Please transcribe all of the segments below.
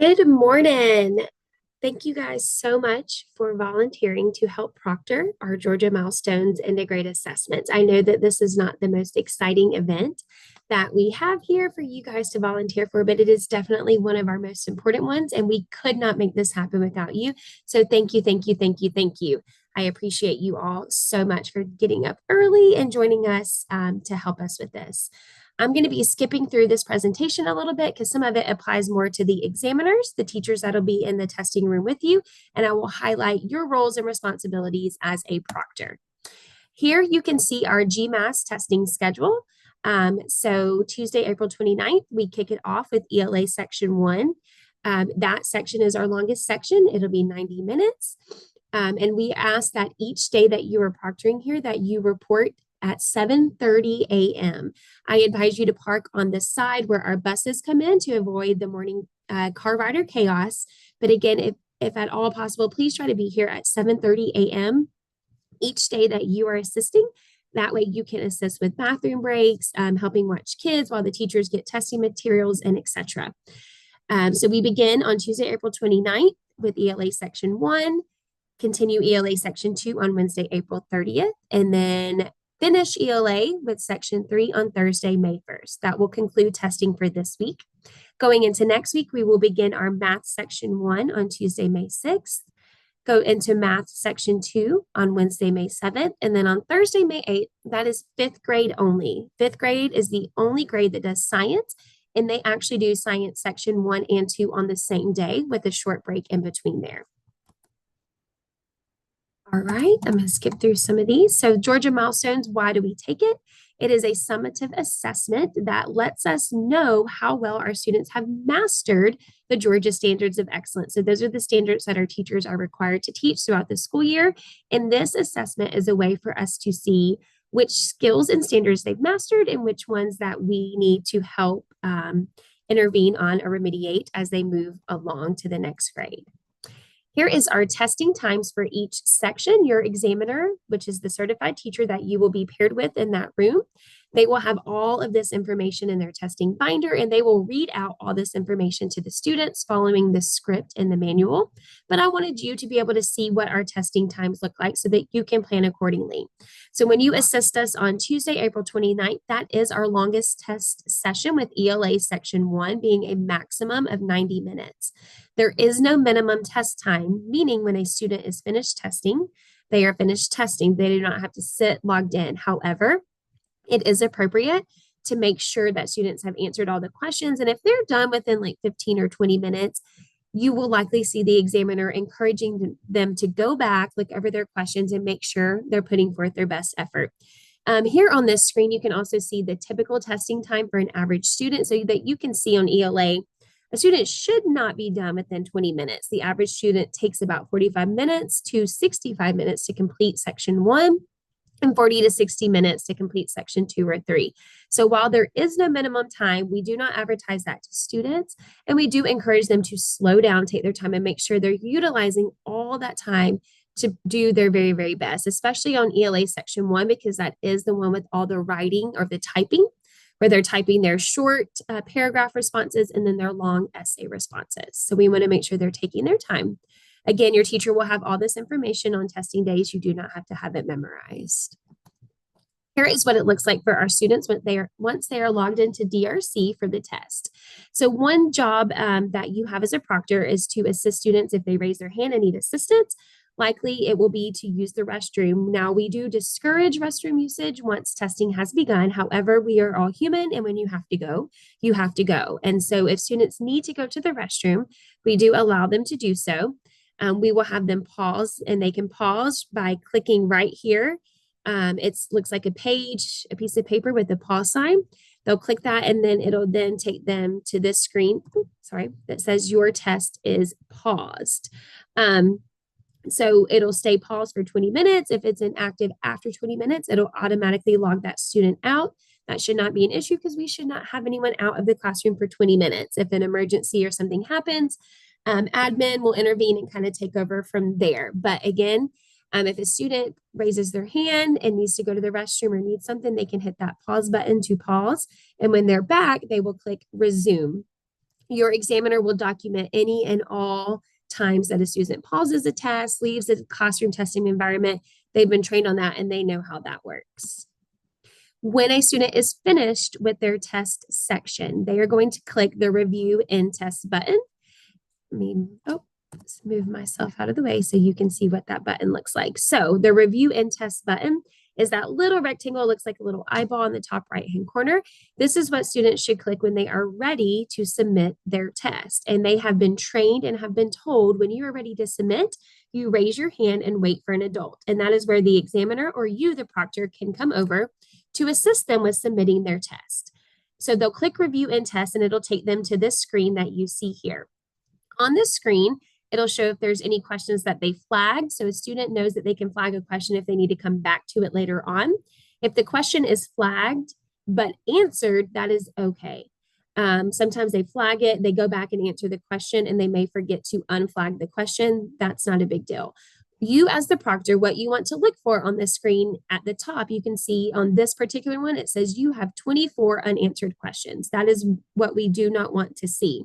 Good morning. Thank you guys so much for volunteering to help Proctor our Georgia Milestones Integrate Assessments. I know that this is not the most exciting event that we have here for you guys to volunteer for, but it is definitely one of our most important ones, and we could not make this happen without you. So thank you, thank you, thank you, thank you. I appreciate you all so much for getting up early and joining us to help us with this. I'm going to be skipping through this presentation a little bit because some of it applies more to the examiners, the teachers that'll be in the testing room with you, and I will highlight your roles and responsibilities as a proctor. Here you can see our GMAS testing schedule. So Tuesday, April 29th, we kick it off with ELA Section 1. That section is our longest section. It'll be 90 minutes. And we ask that each day that you are proctoring here that you report at 7:30 a.m. I advise you to park on the side where our buses come in to avoid the morning car rider chaos. But again, if at all possible, please try to be here at 7:30 a.m. each day that you are assisting. That way you can assist with bathroom breaks, helping watch kids while the teachers get testing materials, and etc. So we begin on Tuesday, April 29th with ELA Section 1, continue ELA Section 2 on Wednesday, April 30th, and then finish ELA with Section 3 on Thursday, May 1st. That will conclude testing for this week. Going into next week, we will begin our Math Section 1 on Tuesday, May 6th, go into Math Section 2 on Wednesday, May 7th, and then on Thursday, May 8th, that is fifth grade only. Fifth grade is the only grade that does science, and they actually do Science Section 1 and 2 on the same day with a short break in between there. All right, I'm going to skip through some of these. So Georgia Milestones, why do we take it? It is a summative assessment that lets us know how well our students have mastered the Georgia Standards of Excellence. So those are the standards that our teachers are required to teach throughout the school year. And this assessment is a way for us to see which skills and standards they've mastered and which ones that we need to help intervene on or remediate as they move along to the next grade. Here is our testing times for each section. Your examiner, which is the certified teacher that you will be paired with in that room, they will have all of this information in their testing binder, and they will read out all this information to the students following the script in the manual. But I wanted you to be able to see what our testing times look like so that you can plan accordingly. So when you assist us on Tuesday, April 29th, that is our longest test session with ELA Section 1 being a maximum of 90 minutes. There is no minimum test time, meaning when a student is finished testing, they are finished testing. They do not have to sit logged in. However, it is appropriate to make sure that students have answered all the questions. And if they're done within like 15 or 20 minutes, you will likely see the examiner encouraging them to go back, look over their questions, and make sure they're putting forth their best effort. Here on this screen, you can also see the typical testing time for an average student so that you can see on ELA, a student should not be done within 20 minutes. The average student takes about 45 minutes to 65 minutes to complete Section 1 and 40 to 60 minutes to complete Section 2 or 3. So while there is no minimum time, we do not advertise that to students, and we do encourage them to slow down, take their time, and make sure they're utilizing all that time to do their very, very best, especially on ELA Section 1, because that is the one with all the writing or the typing, where they're typing their short paragraph responses and then their long essay responses. So we want to make sure they're taking their time. Again, your teacher will have all this information on testing days. You do not have to have it memorized. Here is what it looks like for our students once they are logged into DRC for the test. So one job that you have as a proctor is to assist students if they raise their hand and need assistance. Likely it will be to use the restroom. Now, we do discourage restroom usage once testing has begun. However, we are all human, and when you have to go, you have to go. And so if students need to go to the restroom, we do allow them to do so. We will have them pause, and they can pause by clicking right here. It looks like a piece of paper with a pause sign. They'll click that, and then it'll then take them to this screen, that says your test is paused. So it'll stay paused for 20 minutes. If it's inactive after 20 minutes, it'll automatically log that student out. That should not be an issue because we should not have anyone out of the classroom for 20 minutes. If an emergency or something happens, admin will intervene and kind of take over from there. But again, if a student raises their hand and needs to go to the restroom or needs something, they can hit that pause button to pause. And when they're back, they will click resume. Your examiner will document any and all times that a student pauses a test, leaves a classroom testing environment. They've been trained on that and they know how that works. When a student is finished with their test section, they are going to click the Review and Test button. Let's move myself out of the way so you can see what that button looks like. So the Review and Test button is that little rectangle, looks like a little eyeball in the top right-hand corner. This is what students should click when they are ready to submit their test. And they have been trained and have been told when you are ready to submit, you raise your hand and wait for an adult. And that is where the examiner or you, the proctor, can come over to assist them with submitting their test. So they'll click Review and Test, and it'll take them to this screen that you see here. On this screen, it'll show if there's any questions that they flagged. So a student knows that they can flag a question if they need to come back to it later on. If the question is flagged but answered, that is okay. Sometimes they flag it, they go back and answer the question, and they may forget to unflag the question. That's not a big deal. You as the proctor, what you want to look for on the screen at the top, you can see on this particular one, it says you have 24 unanswered questions. That is what we do not want to see.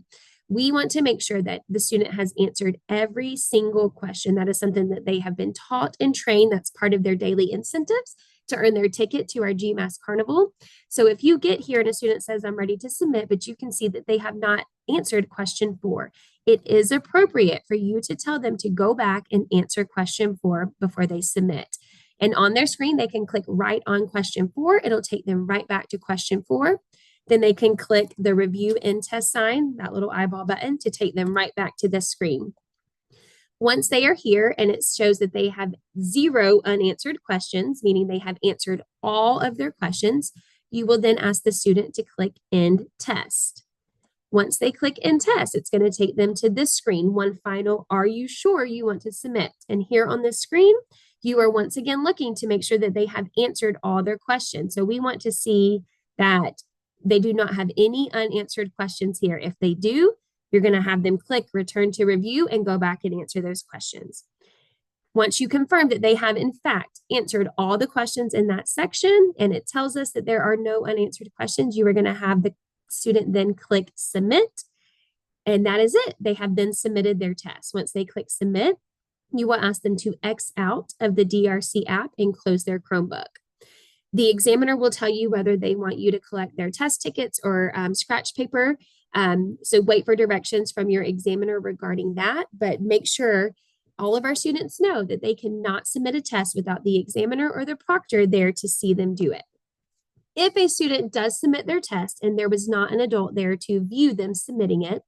We want to make sure that the student has answered every single question. That is something that they have been taught and trained. That's part of their daily incentives to earn their ticket to our GMAS Carnival. So if you get here and a student says, I'm ready to submit, but you can see that they have not answered question 4, it is appropriate for you to tell them to go back and answer question 4 before they submit. And on their screen, they can click right on question 4. It'll take them right back to question 4. Then they can click the Review and Test sign, that little eyeball button, to take them right back to this screen. Once they are here and it shows that they have 0 unanswered questions, meaning they have answered all of their questions, you will then ask the student to click End Test. Once they click End Test, it's going to take them to this screen, one final, are you sure you want to submit? And here on this screen, you are once again looking to make sure that they have answered all their questions. So we want to see that they do not have any unanswered questions here. If they do, you're going to have them click Return to Review and go back and answer those questions. Once you confirm that they have, in fact, answered all the questions in that section, and it tells us that there are no unanswered questions, you are going to have the student then click Submit, and that is it. They have then submitted their test. Once they click Submit, you will ask them to X out of the DRC app and close their Chromebook. The examiner will tell you whether they want you to collect their test tickets or scratch paper. So wait for directions from your examiner regarding that, but make sure all of our students know that they cannot submit a test without the examiner or the proctor there to see them do it. If a student does submit their test and there was not an adult there to view them submitting it,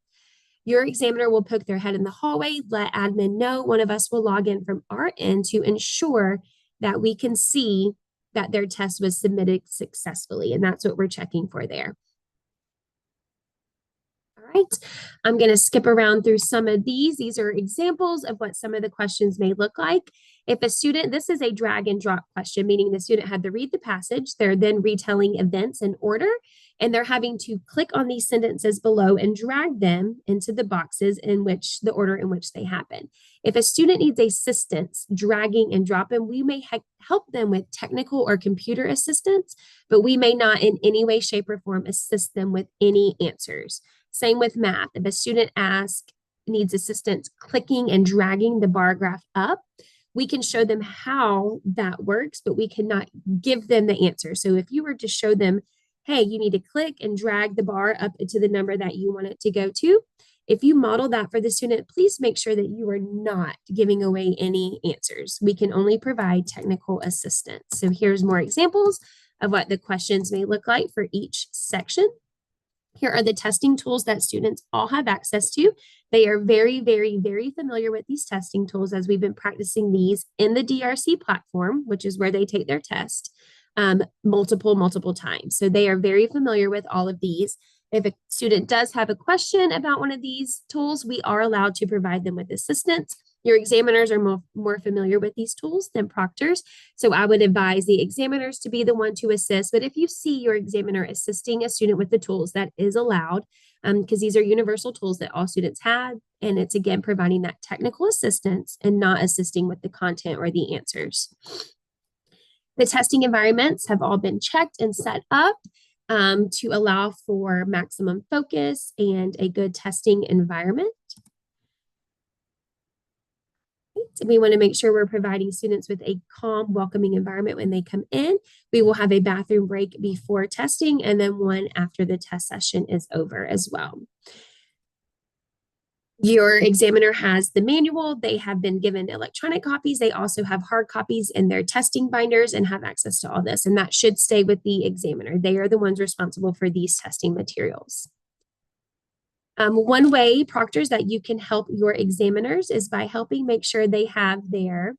your examiner will poke their head in the hallway, let admin know. One of us will log in from our end to ensure that we can see that their test was submitted successfully. And that's what we're checking for there. All right, I'm going to skip around through some of these. These are examples of what some of the questions may look like. If a student, this is a drag and drop question, meaning the student had to read the passage, they're then retelling events in order, and they're having to click on these sentences below and drag them into the boxes in which the order in which they happen. If a student needs assistance dragging and dropping, we may help them with technical or computer assistance, but we may not in any way, shape, or form assist them with any answers. Same with math. If a student needs assistance clicking and dragging the bar graph up, we can show them how that works, but we cannot give them the answer. So if you were to show them, hey, you need to click and drag the bar up to the number that you want it to go to, if you model that for the student, please make sure that you are not giving away any answers. We can only provide technical assistance. So here's more examples of what the questions may look like for each section. Here are the testing tools that students all have access to. They are very, very, very familiar with these testing tools as we've been practicing these in the DRC platform, which is where they take their test, multiple times. So they are very familiar with all of these. If a student does have a question about one of these tools, we are allowed to provide them with assistance. Your examiners are more familiar with these tools than proctors, so I would advise the examiners to be the one to assist. But if you see your examiner assisting a student with the tools, that is allowed, because these are universal tools that all students have, and it's again providing that technical assistance and not assisting with the content or the answers. The testing environments have all been checked and set up. to allow for maximum focus and a good testing environment. We want to make sure we're providing students with a calm, welcoming environment when they come in. We will have a bathroom break before testing and then one after the test session is over as well. Your examiner has the manual. They have been given electronic copies. They also have hard copies in their testing binders and have access to all this. And that should stay with the examiner. They are the ones responsible for these testing materials. One way, proctors, that you can help your examiners is by helping make sure they have their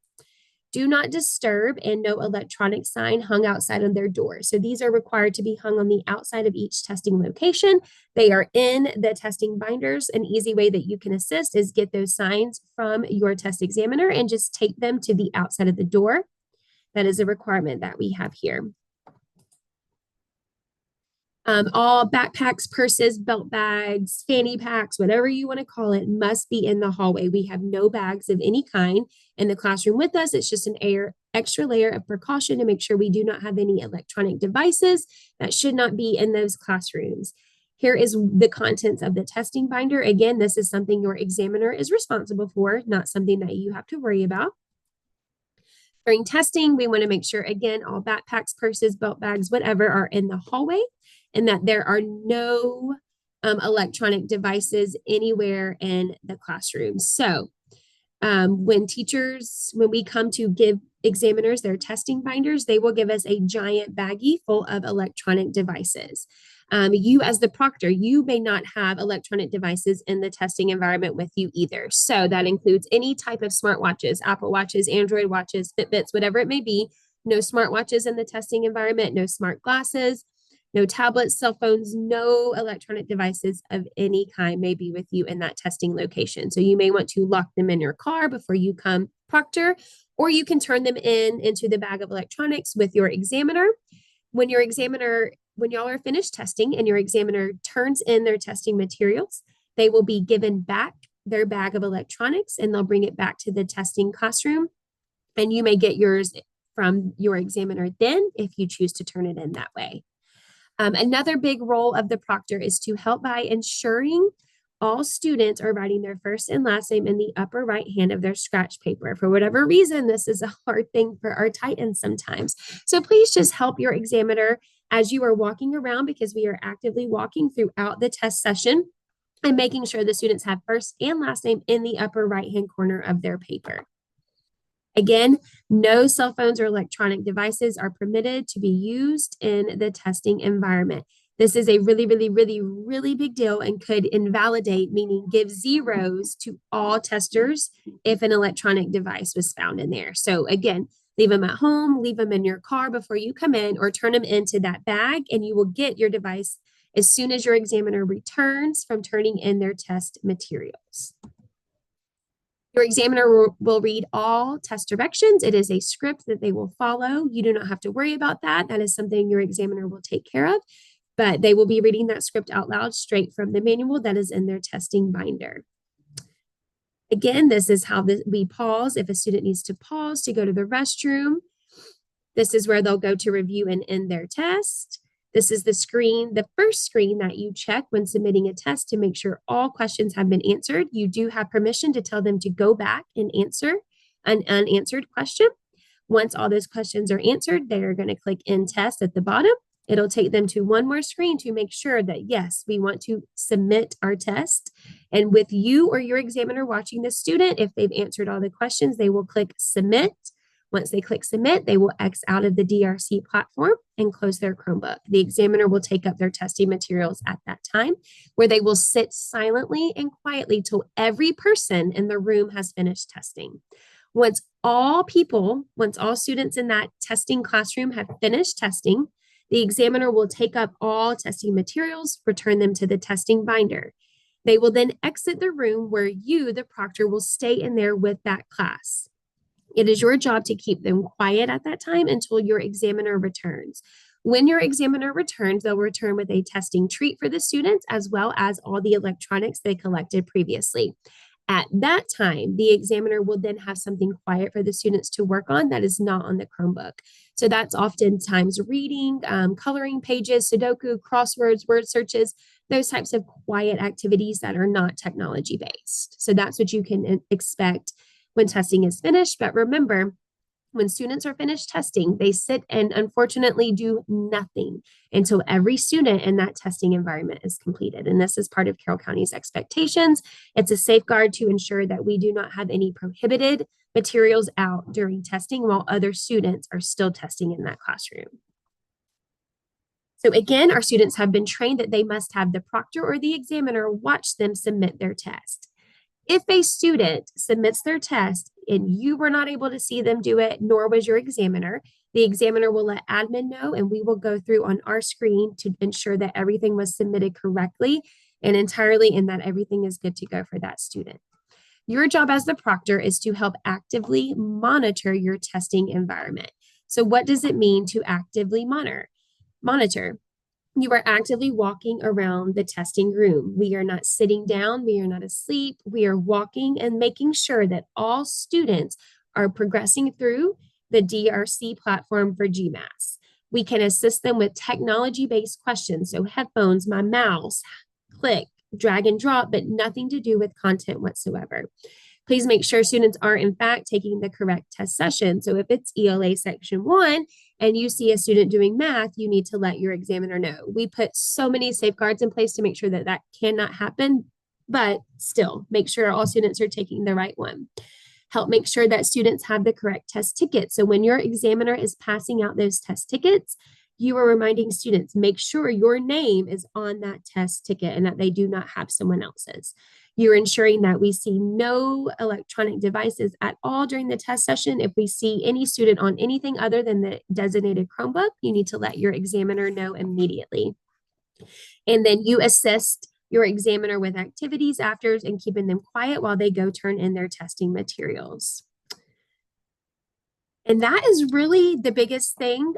do not disturb and no electronic sign hung outside of their door. So these are required to be hung on the outside of each testing location. They are in the testing binders. An easy way that you can assist is get those signs from your test examiner and just take them to the outside of the door. That is a requirement that we have here. All backpacks, purses, belt bags, fanny packs, whatever you want to call it, must be in the hallway. We have no bags of any kind in the classroom with us. It's just an extra layer of precaution to make sure we do not have any electronic devices that should not be in those classrooms. Here is the contents of the testing binder. Again, this is something your examiner is responsible for, not something that you have to worry about. During testing, we want to make sure, again, all backpacks, purses, belt bags, whatever are in the hallway, and that there are no electronic devices anywhere in the classroom. So when we come to give examiners their testing binders, they will give us a giant baggie full of electronic devices. You as the proctor, you may not have electronic devices in the testing environment with you either. So that includes any type of smartwatches, Apple Watches, Android watches, Fitbits, whatever it may be. No smartwatches in the testing environment, no smart glasses, no tablets, cell phones, no electronic devices of any kind may be with you in that testing location. So you may want to lock them in your car before you come proctor, or you can turn them into the bag of electronics with your examiner. When y'all are finished testing and your examiner turns in their testing materials, they will be given back their bag of electronics and they'll bring it back to the testing classroom. And you may get yours from your examiner then if you choose to turn it in that way. Another big role of the proctor is to help by ensuring all students are writing their first and last name in the upper right hand of their scratch paper. For whatever reason, this is a hard thing for our Titans sometimes. So please just help your examiner as you are walking around, because we are actively walking throughout the test session and making sure the students have first and last name in the upper right hand corner of their paper. Again, no cell phones or electronic devices are permitted to be used in the testing environment. This is a really, really, really, really big deal and could invalidate, meaning give zeros to all testers if an electronic device was found in there. So again, leave them at home, leave them in your car before you come in, or turn them into that bag and you will get your device as soon as your examiner returns from turning in their test materials. Your examiner will read all test directions. It is a script that they will follow. You do not have to worry about that. That is something your examiner will take care of, but they will be reading that script out loud straight from the manual that is in their testing binder. Again, this is how we pause if a student needs to pause to go to the restroom. This is where they'll go to review and end their test. This is the first screen that you check when submitting a test to make sure all questions have been answered. You do have permission to tell them to go back and answer an unanswered question. Once all those questions are answered, they're going to click End Test at the bottom. It'll take them to one more screen to make sure that, yes, we want to submit our test. And with you or your examiner watching the student, if they've answered all the questions, they will click Submit. Once they click submit, they will X out of the DRC platform and close their Chromebook. The examiner will take up their testing materials at that time, where they will sit silently and quietly till every person in the room has finished testing. Once all students in that testing classroom have finished testing, the examiner will take up all testing materials, return them to the testing binder. They will then exit the room where you, the proctor, will stay in there with that class. It is your job to keep them quiet at that time until your examiner returns. When your examiner returns, they'll return with a testing treat for the students, as well as all the electronics they collected previously. At that time, the examiner will then have something quiet for the students to work on that is not on the Chromebook. So that's oftentimes reading, coloring pages, Sudoku, crosswords, word searches, those types of quiet activities that are not technology based. So that's what you can expect when testing is finished. But remember, when students are finished testing, they sit and unfortunately do nothing until every student in that testing environment is completed. And this is part of Carroll County's expectations. It's a safeguard to ensure that we do not have any prohibited materials out during testing while other students are still testing in that classroom. So again, our students have been trained that they must have the proctor or the examiner watch them submit their test. If a student submits their test and you were not able to see them do it, nor was your examiner, the examiner will let admin know, and we will go through on our screen to ensure that everything was submitted correctly and entirely, and that everything is good to go for that student. Your job as the proctor is to help actively monitor your testing environment. So what does it mean to actively monitor? You are actively walking around the testing room. We are not sitting down. We are not asleep. We are walking and making sure that all students are progressing through the DRC platform for GMAS. We can assist them with technology-based questions. So headphones, my mouse, click, drag and drop, but nothing to do with content whatsoever. Please make sure students are in fact taking the correct test session. So if it's ELA section 1 and you see a student doing math, you need to let your examiner know. We put so many safeguards in place to make sure that that cannot happen, but still make sure all students are taking the right one. Help make sure that students have the correct test ticket. So when your examiner is passing out those test tickets, you are reminding students, make sure your name is on that test ticket and that they do not have someone else's. You're ensuring that we see no electronic devices at all during the test session. If we see any student on anything other than the designated Chromebook, you need to let your examiner know immediately. And then you assist your examiner with activities after and keeping them quiet while they go turn in their testing materials. And that is really the biggest thing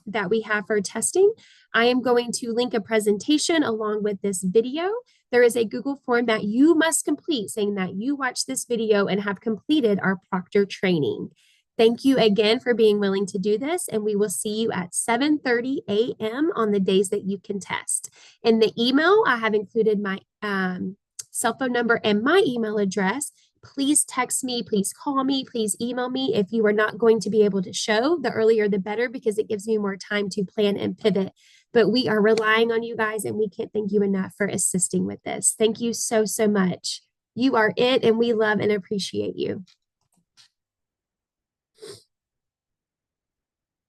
that we have for testing. I am going to link a presentation along with this video. There is a Google form that you must complete saying that you watched this video and have completed our proctor training. Thank you again for being willing to do this, and we will see you at 7:30 a.m. on the days that you can test. In the email, I have included my cell phone number and my email address. Please text me, please call me, please email me if you are not going to be able to show. The earlier the better, because it gives me more time to plan and pivot. But we are relying on you guys, and we can't thank you enough for assisting with this. Thank you so, so much. You are it, and we love and appreciate you.